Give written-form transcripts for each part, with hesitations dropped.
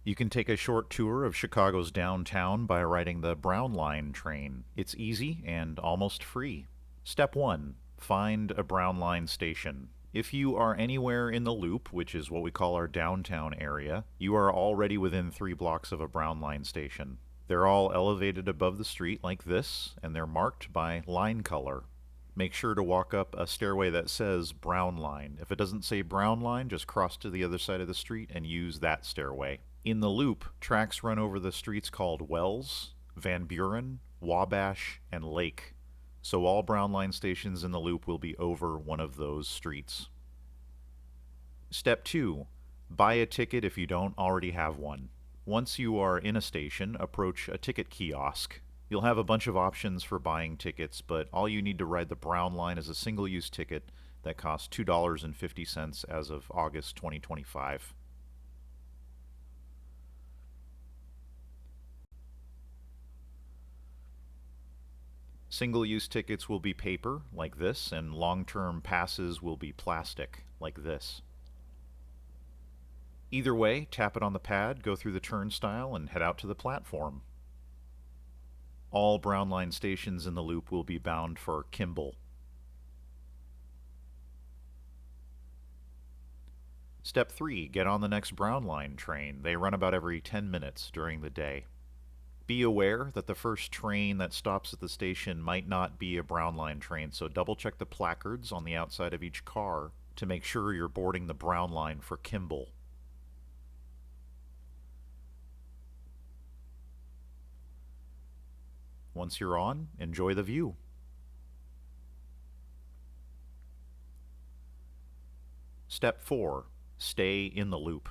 You can take a short tour of Chicago's downtown by riding the Brown Line train. It's easy and almost free. Step 1. Find a Brown Line station. If you are anywhere in the Loop, which is what we call our downtown area, you are already within 3 blocks of a Brown Line station. They're all elevated above the street like this, and they're marked by line color. Make sure to walk up a stairway that says Brown Line. If it doesn't say Brown Line, just cross to the other side of the street and use that stairway. In the Loop, tracks run over the streets called Wells, Van Buren, Wabash, and Lake. So all Brown Line stations in the Loop will be over one of those streets. Step 2. Buy a ticket if you don't already have one. Once you are in a station, approach a ticket kiosk. You'll have a bunch of options for buying tickets, but all you need to ride the Brown Line is a single-use ticket that costs $2.50 as of August 2025. Single-use tickets will be paper, like this, and long-term passes will be plastic, like this. Either way, tap it on the pad, go through the turnstile, and head out to the platform. All Brown Line stations in the Loop will be bound for Kimball. Step 3. Get on the next Brown Line train. They run about every 10 minutes during the day. Be aware that the first train that stops at the station might not be a Brown Line train, so double check the placards on the outside of each car to make sure you're boarding the Brown Line for Kimball. Once you're on, enjoy the view. Step 4. Stay in the Loop.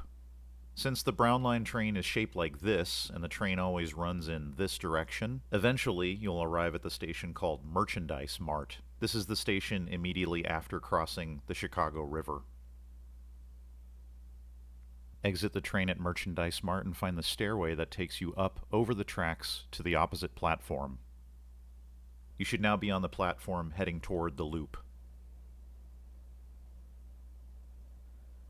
Since the Brown Line train is shaped like this, and the train always runs in this direction, eventually you'll arrive at the station called Merchandise Mart. This is the station immediately after crossing the Chicago River. Exit the train at Merchandise Mart and find the stairway that takes you up over the tracks to the opposite platform. You should now be on the platform heading toward the Loop.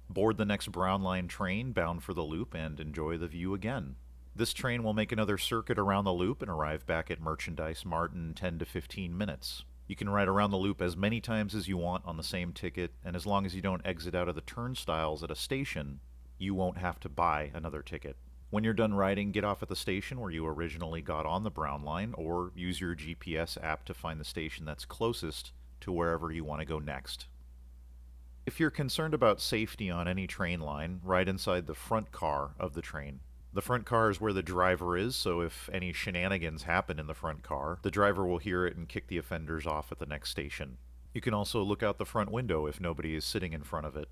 Board the next Brown Line train bound for the Loop and enjoy the view again. This train will make another circuit around the Loop and arrive back at Merchandise Mart in 10 to 15 minutes. You can ride around the Loop as many times as you want on the same ticket, and as long as you don't exit out of the turnstiles at a station, you won't have to buy another ticket. When you're done riding, get off at the station where you originally got on the Brown Line, or use your GPS app to find the station that's closest to wherever you want to go next. If you're concerned about safety on any train line, ride inside the front car of the train. The front car is where the driver is, so if any shenanigans happen in the front car, the driver will hear it and kick the offenders off at the next station. You can also look out the front window if nobody is sitting in front of it.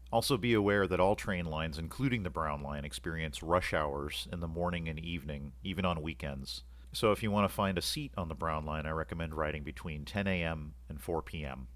Also be aware that all train lines, including the Brown Line, experience rush hours in the morning and evening, even on weekends. So if you want to find a seat on the Brown Line, I recommend riding between 10 a.m. and 4 p.m.